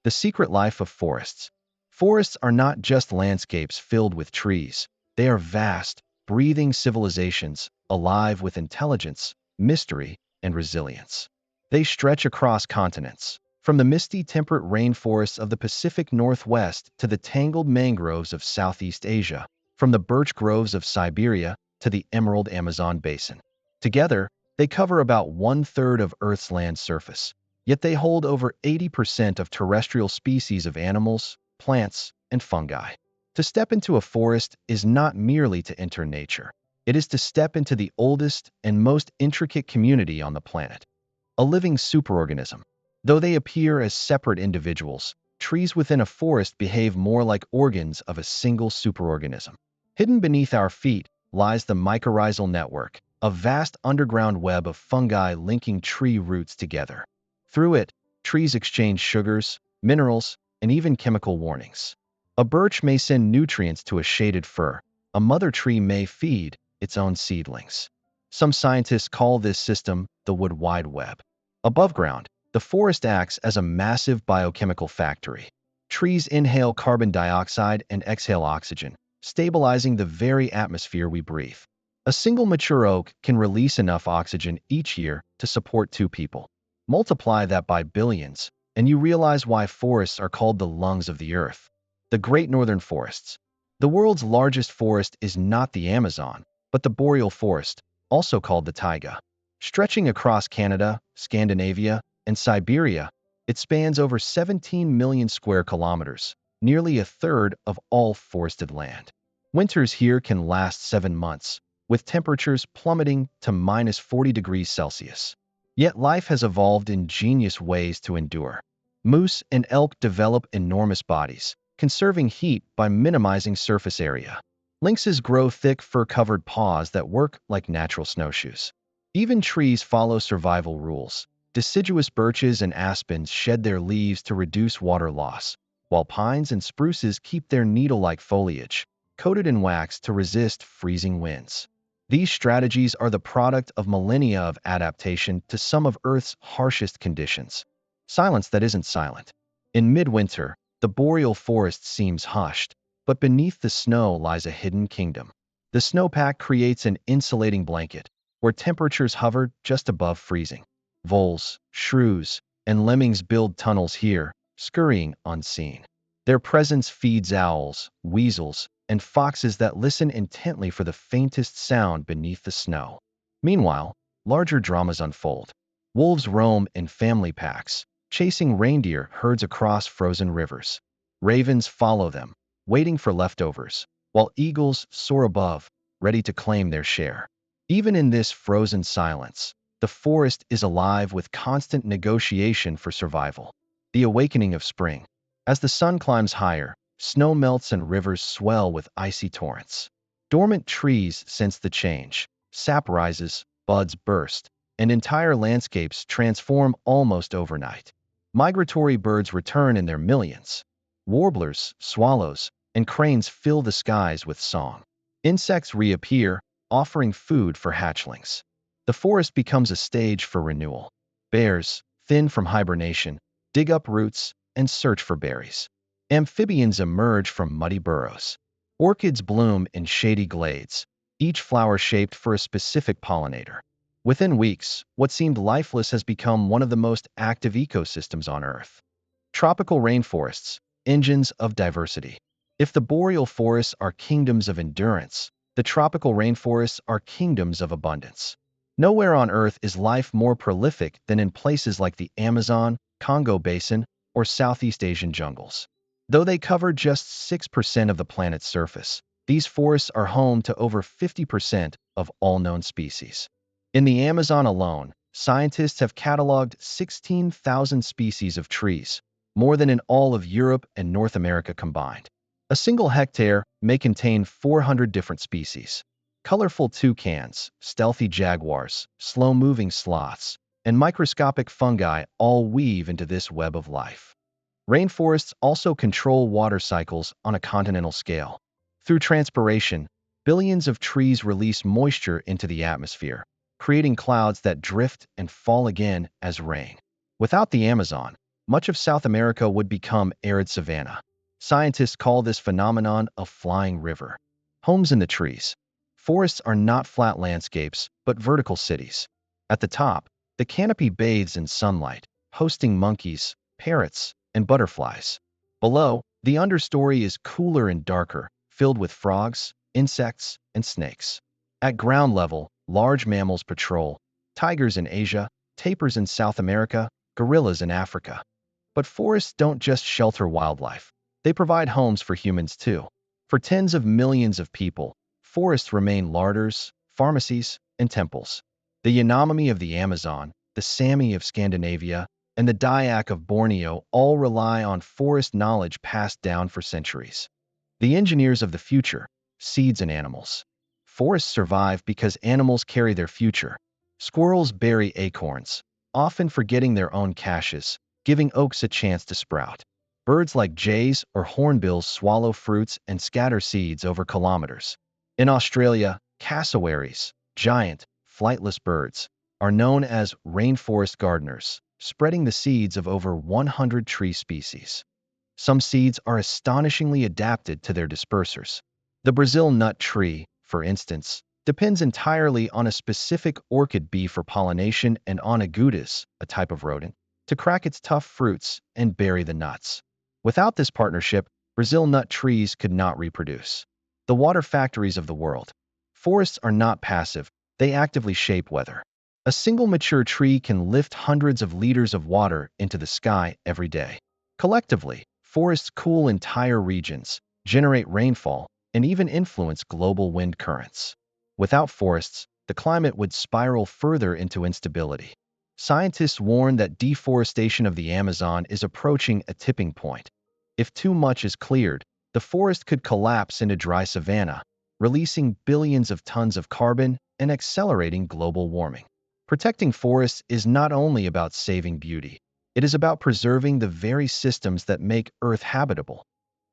The secret life of forests. Forests are not just landscapes filled with trees. They are vast, breathing civilizations, alive with intelligence, mystery, and resilience. They stretch across continents, from the misty temperate rainforests of the Pacific Northwest to the tangled mangroves of Southeast Asia, from the birch groves of Siberia to the emerald Amazon basin. Together, they cover about one-third of Earth's land surface, yet they hold over 80% of terrestrial species of animals, plants, and fungi. To step into a forest is not merely to enter nature. It is to step into the oldest and most intricate community on the planet, a living superorganism. Though they appear as separate individuals, trees within a forest behave more like organs of a single superorganism. Hidden beneath our feet lies the mycorrhizal network, a vast underground web of fungi linking tree roots together. Through it, trees exchange sugars, minerals, and even chemical warnings. A birch may send nutrients to a shaded fir. A mother tree may feed its own seedlings. Some scientists call this system the wood wide web. Above ground, the forest acts as a massive biochemical factory. Trees inhale carbon dioxide and exhale oxygen, stabilizing the very atmosphere we breathe. A single mature oak can release enough oxygen each year to support 2 people. Multiply that by billions, and you realize why forests are called the lungs of the earth. The Great Northern Forests. The world's largest forest is not the Amazon, but the boreal forest, also called the taiga. Stretching across Canada, Scandinavia, and Siberia, it spans over 17 million square kilometers, nearly a third of all forested land. Winters here can last 7 months, with temperatures plummeting to minus 40 degrees Celsius. Yet life has evolved in ingenious ways to endure. Moose and elk develop enormous bodies, conserving heat by minimizing surface area. Lynxes grow thick fur-covered paws that work like natural snowshoes. Even trees follow survival rules. Deciduous birches and aspens shed their leaves to reduce water loss, while pines and spruces keep their needle-like foliage coated in wax to resist freezing winds. These strategies are the product of millennia of adaptation to some of Earth's harshest conditions. Silence that isn't silent. In midwinter, the boreal forest seems hushed, but beneath the snow lies a hidden kingdom. The snowpack creates an insulating blanket, where temperatures hover just above freezing. Voles, shrews, and lemmings build tunnels here, scurrying unseen. Their presence feeds owls, weasels, and foxes that listen intently for the faintest sound beneath the snow. Meanwhile, larger dramas unfold. Wolves roam in family packs, chasing reindeer herds across frozen rivers. Ravens follow them, waiting for leftovers, while eagles soar above, ready to claim their share. Even in this frozen silence, the forest is alive with constant negotiation for survival. The awakening of spring. As the sun climbs higher, snow melts and rivers swell with icy torrents. Dormant trees sense the change. Sap rises, buds burst, and entire landscapes transform almost overnight. Migratory birds return in their millions. Warblers, swallows, and cranes fill the skies with song. Insects reappear, offering food for hatchlings. The forest becomes a stage for renewal. Bears, thin from hibernation, dig up roots and search for berries. Amphibians emerge from muddy burrows. Orchids bloom in shady glades, each flower shaped for a specific pollinator. Within weeks, what seemed lifeless has become one of the most active ecosystems on Earth. Tropical rainforests, engines of diversity. If the boreal forests are kingdoms of endurance, the tropical rainforests are kingdoms of abundance. Nowhere on Earth is life more prolific than in places like the Amazon, Congo Basin, or Southeast Asian jungles. Though they cover just 6% of the planet's surface, these forests are home to over 50% of all known species. In the Amazon alone, scientists have cataloged 16,000 species of trees, more than in all of Europe and North America combined. A single hectare may contain 400 different species. Colorful toucans, stealthy jaguars, slow-moving sloths, and microscopic fungi all weave into this web of life. Rainforests also control water cycles on a continental scale. Through transpiration, billions of trees release moisture into the atmosphere, creating clouds that drift and fall again as rain. Without the Amazon, much of South America would become arid savanna. Scientists call this phenomenon a flying river. Homes in the trees. Forests are not flat landscapes, but vertical cities. At the top, the canopy bathes in sunlight, hosting monkeys, parrots, and butterflies. Below, the understory is cooler and darker, filled with frogs, insects, and snakes. At ground level, large mammals patrol, tigers in Asia, tapirs in South America, gorillas in Africa. But forests don't just shelter wildlife. They provide homes for humans too. For tens of millions of people, forests remain larders, pharmacies, and temples. The Yanomami of the Amazon, the Sami of Scandinavia, and the Dayak of Borneo all rely on forest knowledge passed down for centuries. The engineers of the future, seeds and animals. Forests survive because animals carry their future. Squirrels bury acorns, often forgetting their own caches, giving oaks a chance to sprout. Birds like jays or hornbills swallow fruits and scatter seeds over kilometers. In Australia, cassowaries, giant, flightless birds, are known as rainforest gardeners, spreading the seeds of over 100 tree species. Some seeds are astonishingly adapted to their dispersers. The Brazil nut tree, for instance, depends entirely on a specific orchid bee for pollination and on agoutis, a type of rodent, to crack its tough fruits and bury the nuts. Without this partnership, Brazil nut trees could not reproduce. The water factories of the world. Forests are not passive, they actively shape weather. A single mature tree can lift hundreds of liters of water into the sky every day. Collectively, forests cool entire regions, generate rainfall, and even influence global wind currents. Without forests, the climate would spiral further into instability. Scientists warn that deforestation of the Amazon is approaching a tipping point. If too much is cleared, the forest could collapse into dry savanna, releasing billions of tons of carbon and accelerating global warming. Protecting forests is not only about saving beauty, it is about preserving the very systems that make Earth habitable.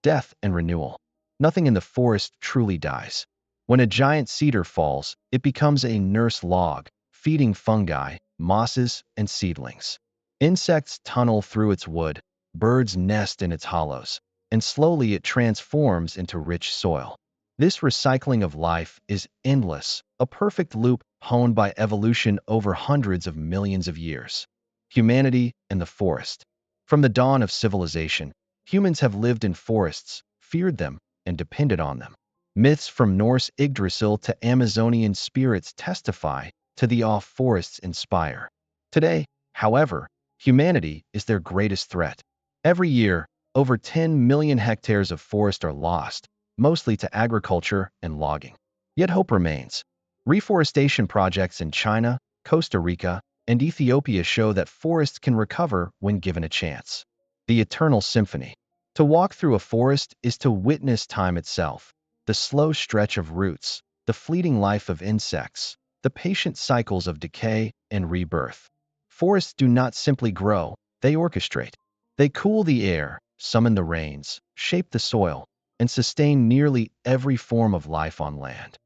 Death and renewal. Nothing in the forest truly dies. When a giant cedar falls, it becomes a nurse log, feeding fungi, mosses, and seedlings. Insects tunnel through its wood, birds nest in its hollows, and slowly it transforms into rich soil. This recycling of life is endless, a perfect loop honed by evolution over hundreds of millions of years. Humanity and the forest. From the dawn of civilization, humans have lived in forests, feared them, and depended on them. Myths from Norse Yggdrasil to Amazonian spirits testify to the awe forests inspire. Today, however, humanity is their greatest threat. Every year, over 10 million hectares of forest are lost, mostly to agriculture and logging. Yet hope remains. Reforestation projects in China, Costa Rica, and Ethiopia show that forests can recover when given a chance. The eternal symphony. To walk through a forest is to witness time itself, the slow stretch of roots, the fleeting life of insects, the patient cycles of decay and rebirth. Forests do not simply grow, they orchestrate. They cool the air, summon the rains, shape the soil, and sustain nearly every form of life on land.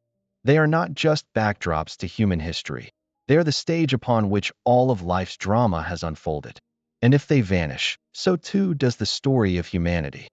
They are not just backdrops to human history. They are the stage upon which all of life's drama has unfolded. And if they vanish, so too does the story of humanity.